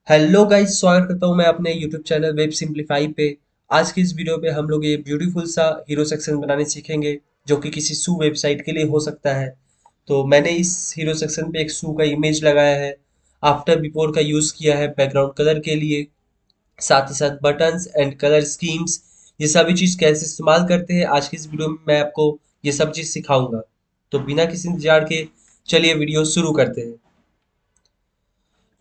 Hello guys, स्वागत करता हूं मैं अपने यूट्यूब चैनल वेब सिंप्लीफाई पे। आज की इस वीडियो पे हम लोग ये ब्यूटीफुल सा हीरो सेक्शन बनाने सीखेंगे जो कि किसी शू वेबसाइट के लिए हो सकता है। तो मैंने इस हीरो सेक्शन पे एक शू का इमेज लगाया है, आफ्टर बिफोर का यूज़ किया है बैकग्राउंड कलर के लिए, साथ ही साथ बटन्स एंड कलर स्कीम्स, ये सभी चीज़ कैसे इस्तेमाल करते हैं आज की इस वीडियो में मैं आपको ये सब चीज़ सिखाऊंगा। तो बिना किसी इंतजार के चलिए वीडियो शुरू करते हैं।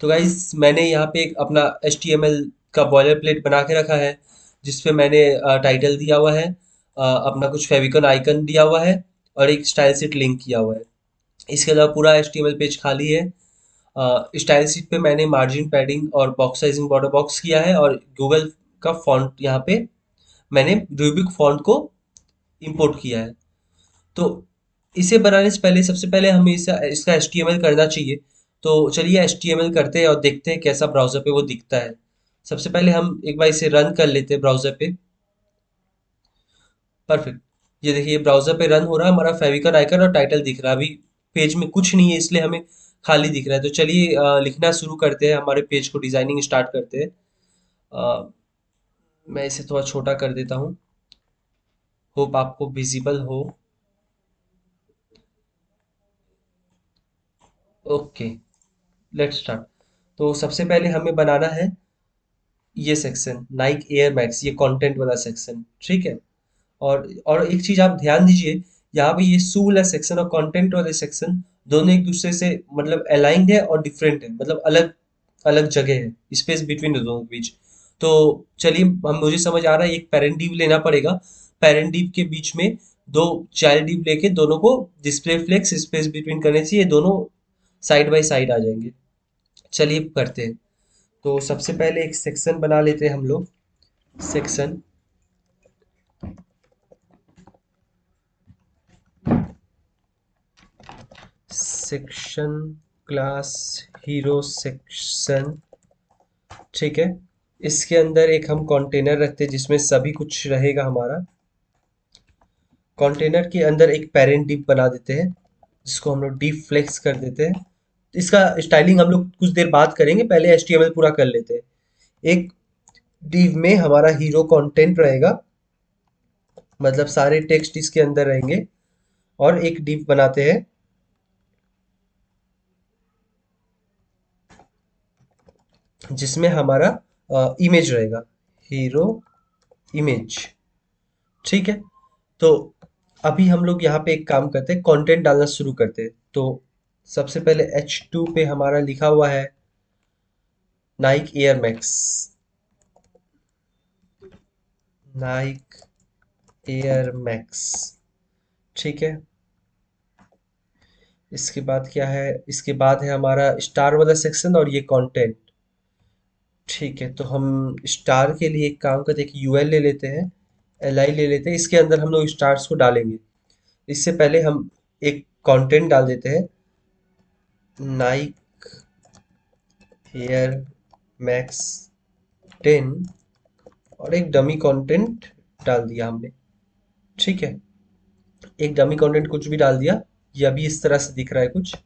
तो गाइस मैंने यहाँ पे एक अपना HTML का बॉयलर प्लेट बना के रखा है, जिसपे मैंने टाइटल दिया हुआ है, अपना कुछ फेविकॉल आइकन दिया हुआ है और एक स्टाइल शीट लिंक किया हुआ है। इसके अलावा पूरा HTML पेज खाली है। स्टाइल शीट पे मैंने मार्जिन पैडिंग और बॉक्स साइजिंग बॉर्डर बॉक्स किया है और गूगल का फॉन्ट यहाँ पे मैंने रूबिक फॉन्ट को इंपोर्ट किया है। तो इसे बनाने से पहले सबसे पहले हमें इसका HTML करना चाहिए। तो चलिए HTML करते हैं और देखते हैं कैसा ब्राउज़र पे वो दिखता है। सबसे पहले हम एक बार इसे रन कर लेते हैं ब्राउज़र पे। परफेक्ट। ये देखिए ब्राउज़र पे रन हो रहा है, हमारा फेविकॉल आइकन और टाइटल दिख रहा है। अभी पेज में कुछ नहीं है इसलिए हमें खाली दिख रहा है। तो चलिए लिखना शुरू करते हैं, हमारे पेज को डिज़ाइनिंग स्टार्ट करते हैं। अ, मैं इसे थोड़ा छोटा कर देता हूँ, होप आपको विजिबल हो। Okay, let's start. तो सबसे पहले हमें बनाना है ये सेक्शन नाइक एयर मैक्स, ये कंटेंट वाला सेक्शन, ठीक है। और एक चीज आप ध्यान दीजिए, यहाँ पे ये शू वाला सेक्शन और कंटेंट वाले सेक्शन दोनों एक दूसरे से मतलब अलाइंड है और डिफरेंट है, मतलब अलग अलग जगह है, स्पेस बिटवीन दोनों के बीच। तो चलिए, हम मुझे समझ आ रहा है एक पेरेंट डिव लेना पड़ेगा। पेरेंट डिव के बीच में दो चाइल्ड डिव लेके दोनों को डिस्प्ले फ्लेक्स स्पेस बिटवीन करने से ये दोनों साइड बाय साइड आ जाएंगे। चलिए करते हैं। तो सबसे पहले एक सेक्शन बना लेते हैं हम लोग। Section section class hero section, ठीक है। इसके अंदर एक हम कंटेनर रखते हैं जिसमें सभी कुछ रहेगा हमारा। कंटेनर के अंदर एक पेरेंट डिव बना देते हैं जिसको हम लोग डिव फ्लेक्स कर देते हैं। इसका स्टाइलिंग हम लोग कुछ देर बाद करेंगे, पहले HTML पूरा कर लेते हैं। एक डिव में हमारा हीरो कंटेंट रहेगा, मतलब सारे टेक्स्ट इसके अंदर रहेंगे। और एक डिव बनाते हैं जिसमें हमारा इमेज रहेगा, हीरो इमेज, ठीक है। तो अभी हम लोग यहाँ पे एक काम करते हैं, कंटेंट डालना शुरू करते हैं। तो सबसे पहले H2 पे हमारा लिखा हुआ है Naik air max, Naik air max, ठीक है। इसके बाद क्या है, इसके बाद है हमारा स्टार वाला सेक्शन और ये कंटेंट, ठीक है। तो हम स्टार के लिए एक काम करते हैं कि UL ले लेते हैं, LI ले लेते हैं, इसके अंदर हम लोग स्टार्स को डालेंगे। इससे पहले हम एक कंटेंट डाल देते हैं, नाइक एयर मैक्स 10, और एक डमी कंटेंट डाल दिया हमने, ठीक है। एक डमी कंटेंट कुछ भी डाल दिया, ये अभी इस तरह से दिख रहा है कुछ।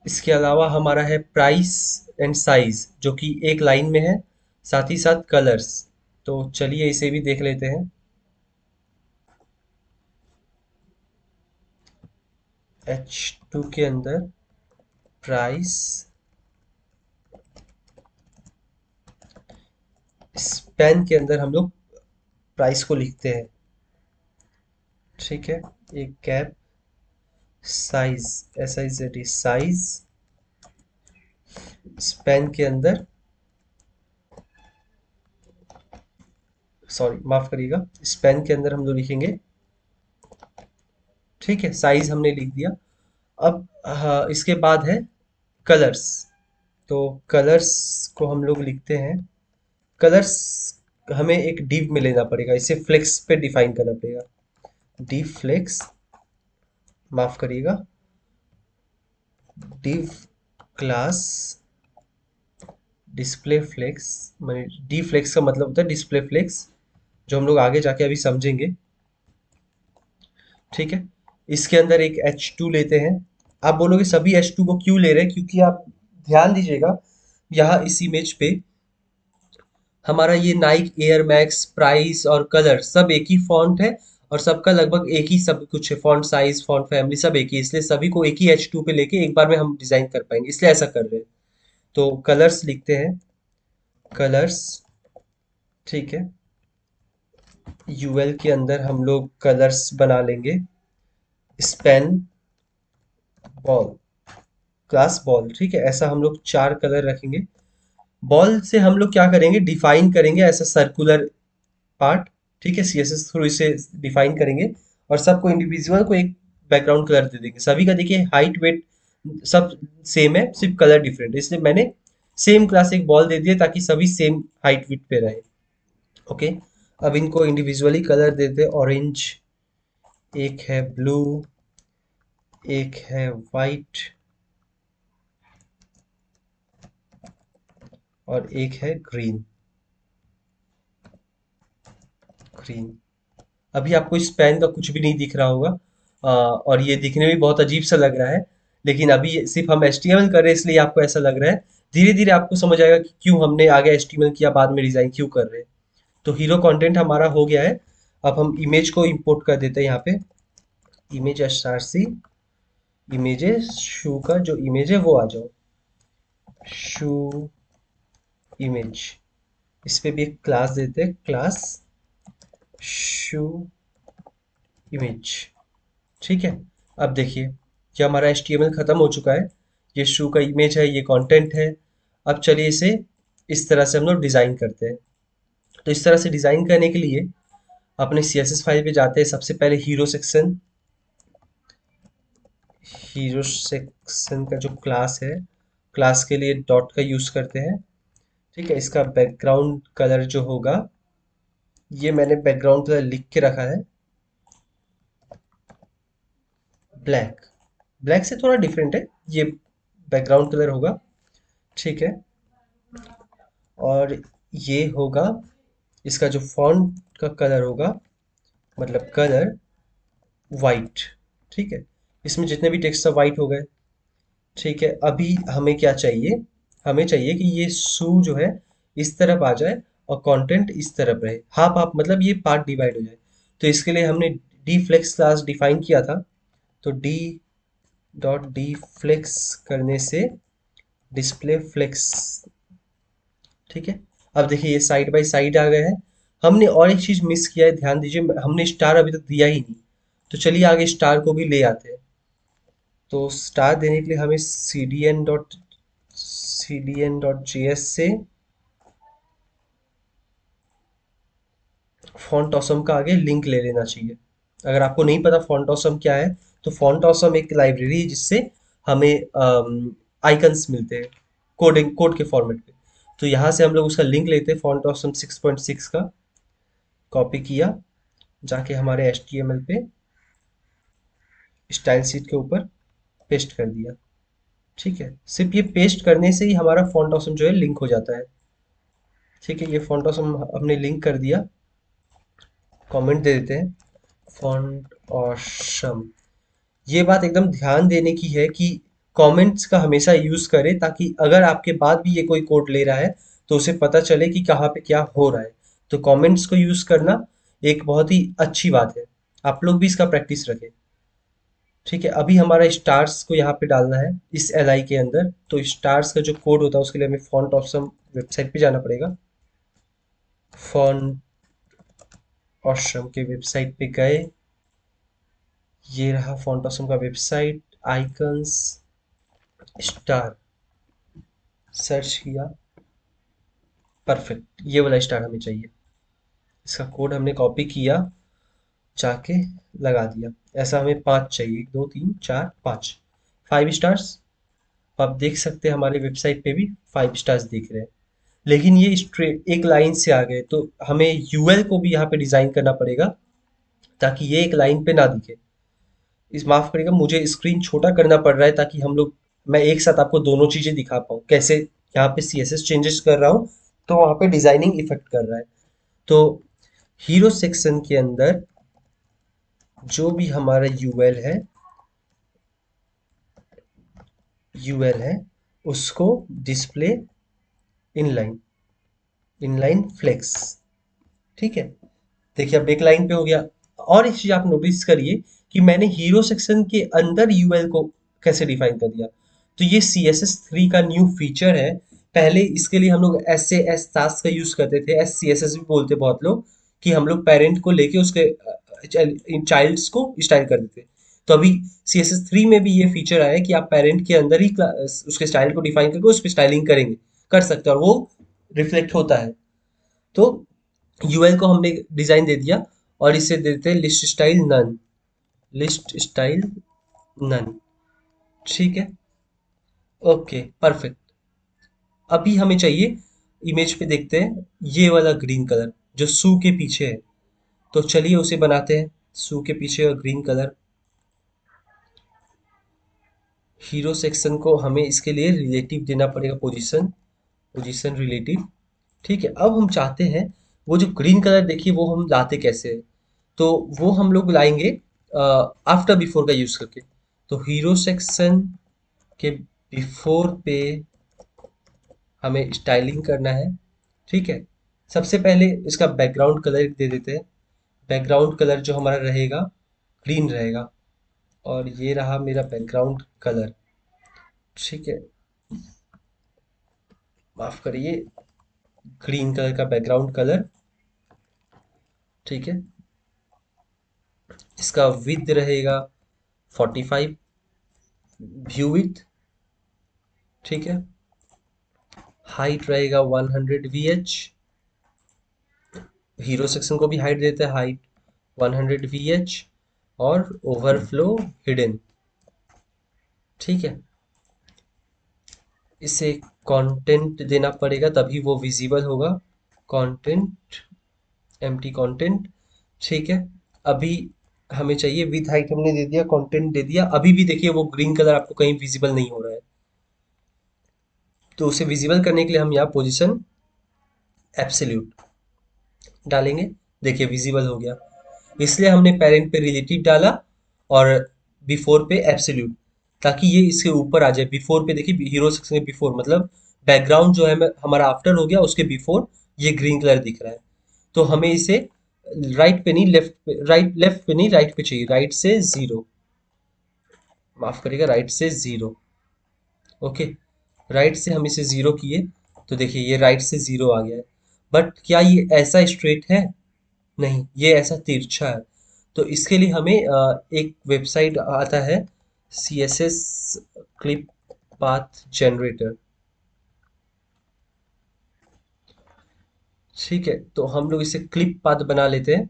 इसके अलावा हमारा है प्राइस एंड साइज जो कि एक लाइन में है, साथ ही साथ कलर्स। तो चलिए इसे भी देख लेते हैं। H2 के अंदर प्राइस, स्पेन के अंदर हम लोग प्राइस को लिखते हैं, ठीक है। एक cap, size, SIZ size, Spain के अंदर, सॉरी माफ करिएगा, स्पेन के अंदर हम लोग लिखेंगे, ठीक है। साइज हमने लिख दिया। अब हाँ, इसके बाद है कलर्स। तो कलर्स को हम लोग लिखते हैं, कलर्स हमें एक डिव में लेना पड़ेगा, इसे फ्लेक्स पे डिफाइन करना पड़ेगा। डिव फ्लेक्स, माफ करिएगा, डिव क्लास डिस्प्ले फ्लेक्स, मैंने डी फ्लेक्स का मतलब होता है डिस्प्ले फ्लेक्स, जो हम लोग आगे जाके अभी समझेंगे, ठीक है। इसके अंदर एक H2 लेते हैं। आप बोलोगे सभी H2 को क्यों ले रहे हैं, क्योंकि आप ध्यान दीजिएगा, यहाँ इस इमेज पे हमारा ये नाइक एयर मैक्स प्राइस और कलर सब एक ही फॉन्ट है, और सबका लगभग एक ही सब कुछ है, फॉन्ट साइज फॉन्ट फैमिली सब एक ही, इसलिए सभी को एक ही H2 पे लेके एक बार में हम डिजाइन कर पाएंगे, इसलिए ऐसा कर रहे हैं। तो कलर्स लिखते हैं, कलर्स, ठीक है। यूएल के अंदर हम लोग कलर्स बना लेंगे, स्पेन, बॉल, क्लास बॉल, ठीक है। ऐसा हम लोग 4 कलर रखेंगे। बॉल से हम लोग क्या करेंगे, डिफाइन करेंगे ऐसा सर्कुलर पार्ट, ठीक है, सीएसएस थ्रू इसे डिफाइन करेंगे, और सबको इंडिविजुअल को एक बैकग्राउंड कलर दे देंगे। सभी का देखिए हाइट वेट सब सेम है, सिर्फ कलर डिफरेंट है, इसलिए मैंने सेम क्लास एक बॉल दे दिया ताकि सभी सेम हाइट वेट पे रहे। ओके, अब इनको इंडिविजुअली कलर देते, ऑरेंज, एक है ब्लू, एक है वाइट, और एक है ग्रीन। ग्रीन, अभी आपको इस पेन का कुछ भी नहीं दिख रहा होगा, और ये दिखने में भी बहुत अजीब सा लग रहा है, लेकिन अभी सिर्फ हम HTML कर रहे हैं इसलिए आपको ऐसा लग रहा है। धीरे धीरे आपको समझ आएगा कि क्यों हमने आगे HTML किया, बाद में डिजाइन क्यों कर रहे हैं। तो हीरो कंटेंट हमारा हो गया है। अब हम इमेज को इंपोर्ट कर देते हैं यहाँ पे, इमेज src, इमेजेस शू का जो इमेज है वो आ जाओ, शू इमेज, इस पे भी एक क्लास देते हैं, क्लास शू इमेज, ठीक है। अब देखिए ये हमारा HTML खत्म हो चुका है, ये शू का इमेज है, ये कंटेंट है। अब चलिए इसे इस तरह से हम लोग डिजाइन करते हैं। तो इस तरह से डिजाइन करने के लिए अपने CSS फाइल पे जाते हैं, सबसे पहले हीरो सेक्शन, हीरो सेक्शन का जो क्लास है, क्लास के लिए डॉट का यूज करते हैं, ठीक है। इसका बैकग्राउंड कलर जो होगा, ये मैंने बैकग्राउंड कलर लिख के रखा है, ब्लैक, ब्लैक से थोड़ा डिफरेंट है, ये बैकग्राउंड कलर होगा, ठीक है। और ये होगा इसका जो फॉन्ट का कलर होगा, मतलब कलर वाइट, ठीक है। इसमें जितने भी टेक्स्ट सब वाइट हो गए, ठीक है। अभी हमें क्या चाहिए, हमें चाहिए कि ये सू जो है इस तरफ आ जाए और कंटेंट इस तरफ रहे, हाफ हाफ, मतलब ये पार्ट डिवाइड हो जाए। तो इसके लिए हमने डी फ्लेक्स क्लास डिफाइन किया था, तो डी डॉट डी फ्लेक्स करने से डिस्प्ले फ्लेक्स, ठीक है। अब देखिए ये साइड बाय साइड आ गए हैं। हमने और एक चीज मिस किया है, ध्यान दीजिए, हमने स्टार अभी तक दिया ही नहीं। तो चलिए आगे स्टार को भी ले आते हैं। तो स्टार देने के लिए हमें cdn.js से फॉन्ट ऑसम का आगे लिंक ले लेना चाहिए। अगर आपको नहीं पता फॉन्ट ऑसम क्या है, तो फॉन्ट ऑसम एक लाइब्रेरी है जिससे हमें आइकन्स मिलते हैं कोडिंग कोड के फॉर्मेट पे। तो यहाँ से हम लोग उसका लिंक लेते हैं, फॉन्ट ऑसम 6.6 का, कॉपी किया, जाके हमारे HTML पे स्टाइल शीट के ऊपर पेस्ट कर दिया, ठीक है। सिर्फ ये पेस्ट करने से ही हमारा फॉन्ट ऑसम जो है लिंक हो जाता है, ठीक है। ये फॉन्ट ऑसम हमने लिंक कर दिया, कमेंट दे देते हैं, फॉन्ट ऑसम। ये बात एकदम ध्यान देने की है कि कमेंट्स का हमेशा यूज करें, ताकि अगर आपके बाद भी ये कोई कोड ले रहा है तो उसे पता चले कि कहाँ पे क्या हो रहा है। तो कमेंट्स को यूज करना एक बहुत ही अच्छी बात है, आप लोग भी इसका प्रैक्टिस रखें, ठीक है। अभी हमारा स्टार्स को यहाँ पे डालना है इस LI के अंदर, तो स्टार्स का जो कोड होता है उसके लिए हमें फॉन्ट ऑसम वेबसाइट पे जाना पड़ेगा। फॉन्ट ऑसम के वेबसाइट पे गए, ये रहा फॉन्ट ऑसम का वेबसाइट, आइकन्स, स्टार, सर्च किया, परफेक्ट, ये वाला स्टार हमें चाहिए। इसका कोड हमने कॉपी किया, जाके लगा दिया। ऐसा हमें 5 चाहिए, 1 2 3 4 5, 5 स्टार्स। आप देख सकते हैं हमारे वेबसाइट पे भी 5 स्टार्स दिख रहे हैं, लेकिन ये स्ट्रेट एक लाइन से आ गए, तो हमें यूएल को भी यहाँ पे डिजाइन करना पड़ेगा ताकि ये एक लाइन पे ना दिखे। इस माफ करिएगा, मुझे स्क्रीन छोटा करना पड़ रहा है ताकि हम लोग, मैं एक साथ आपको दोनों चीजें दिखा पाऊँ, कैसे यहाँ पे CSS चेंजेस कर रहा हूँ तो वहाँ पे डिजाइनिंग इफेक्ट कर रहा है। तो हीरो सेक्शन के अंदर जो भी हमारा यूएल है, उसको डिस्प्ले इनलाइन, इनलाइन फ्लेक्स। ठीक है, देखिए अब एक लाइन पे हो गया। और एक चीज आप नोटिस करिए कि मैंने हीरो सेक्शन के अंदर यूएल को कैसे डिफाइन कर दिया। तो ये CSS3 का न्यू फीचर है। पहले इसके लिए हम लोग SAS टास्क का यूज करते थे, SCSS भी बोलते बहुत लोग, कि हम लोग पेरेंट को लेके उसके चाइल्ड्स को स्टाइल कर देते। तो अभी CSS3 में भी ये फीचर आया है कि आप पेरेंट के अंदर ही उसके स्टाइल को डिफाइन करके उस पर स्टाइलिंग करेंगे, कर सकते हैं, और वो रिफ्लेक्ट होता है। तो यूएल को हमने डिजाइन दे दिया और इसे देते हैं list style none, list style none. ठीक है, ओके परफेक्ट। अभी हमें चाहिए, इमेज पे देखते हैं ये वाला ग्रीन कलर जो सू के पीछे है। तो चलिए उसे बनाते हैं, सू के पीछे का ग्रीन कलर। हीरो सेक्शन को हमें इसके लिए रिलेटिव देना पड़ेगा, पोजीशन, पोजीशन रिलेटिव। ठीक है, अब हम चाहते हैं वो जो ग्रीन कलर देखिए वो हम लाते कैसे हैं। तो वो हम लोग लाएंगे आफ्टर बिफोर का यूज करके। तो हीरो सेक्शन के बिफोर पे हमें स्टाइलिंग करना है। ठीक है, सबसे पहले इसका बैकग्राउंड कलर दे देते हैं। बैकग्राउंड कलर जो हमारा रहेगा ग्रीन रहेगा, और ये रहा मेरा बैकग्राउंड कलर। ठीक है, माफ करिए, ग्रीन कलर का बैकग्राउंड कलर। ठीक है, इसका विड्थ रहेगा 45, व्यू विड्थ। ठीक है, हाइट रहेगा 100 VH। हीरो सेक्शन को भी हाइट देते हैं, हाइट 100 VH, और ओवरफ्लो हिडन। ठीक है, इसे कंटेंट देना पड़ेगा तभी वो विजिबल होगा, कंटेंट, एम्प्टी कंटेंट। ठीक है, अभी हमें चाहिए विद हाइट, हमने दे दिया, कंटेंट दे दिया। अभी भी देखिए वो ग्रीन कलर आपको कहीं विजिबल नहीं हो रहा है। तो उसे विजिबल करने के लिए हम यहाँ पोजीशन एब्सोल्यूट डालेंगे। देखिए विजिबल हो गया, इसलिए हमने पेरेंट पे रिलेटिव डाला और बिफोर पे एब्सोल्यूट, ताकि ये इसके ऊपर आ जाए। बिफोर पे देखिए हीरो सेक्शन के बिफोर मतलब बैकग्राउंड जो है हमारा आफ्टर हो गया, उसके बिफोर ये ग्रीन कलर दिख रहा है। तो हमें इसे राइट पे नहीं, लेफ्ट पे, राइट लेफ्ट पे नहीं, राइट पे चाहिए, राइट से जीरो, माफ करिएगा, राइट से जीरो। ओके, राइट से हम इसे जीरो किए, तो देखिए ये राइट से जीरो आ गया है। बट क्या ये ऐसा स्ट्रेट है? नहीं, ये ऐसा तिरछा है। तो इसके लिए हमें एक वेबसाइट आता है, CSS क्लिप पाथ जनरेटर। ठीक है, तो हम लोग इसे क्लिप पाथ बना लेते हैं।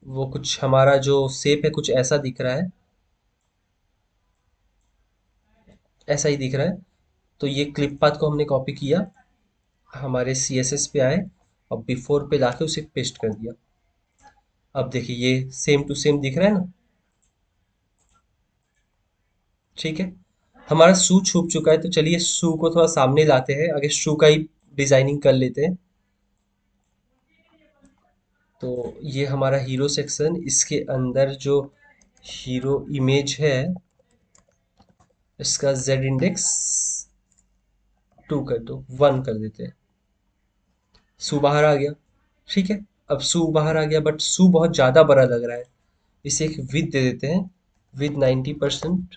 वो कुछ हमारा जो शेप है कुछ ऐसा दिख रहा है, ऐसा ही दिख रहा है। तो ये क्लिप पाथ को हमने कॉपी किया, हमारे CSS पे आए और बिफोर पे लाके उसे पेस्ट कर दिया। अब देखिए ये सेम टू सेम दिख रहा है ना। ठीक है, हमारा शू छुप चुका है, तो चलिए शू को थोड़ा सामने लाते हैं, आगे शू का ही डिजाइनिंग कर लेते हैं। तो ये हमारा हीरो सेक्शन, इसके अंदर जो हीरो इमेज है इसका जेड इंडेक्स 2 कर दो, 1 कर देते हैं। शू बाहर आ गया। ठीक है, अब शू बाहर आ गया, बट शू बहुत ज़्यादा बड़ा लग रहा है। इसे एक विथ दे देते हैं, विथ 90%।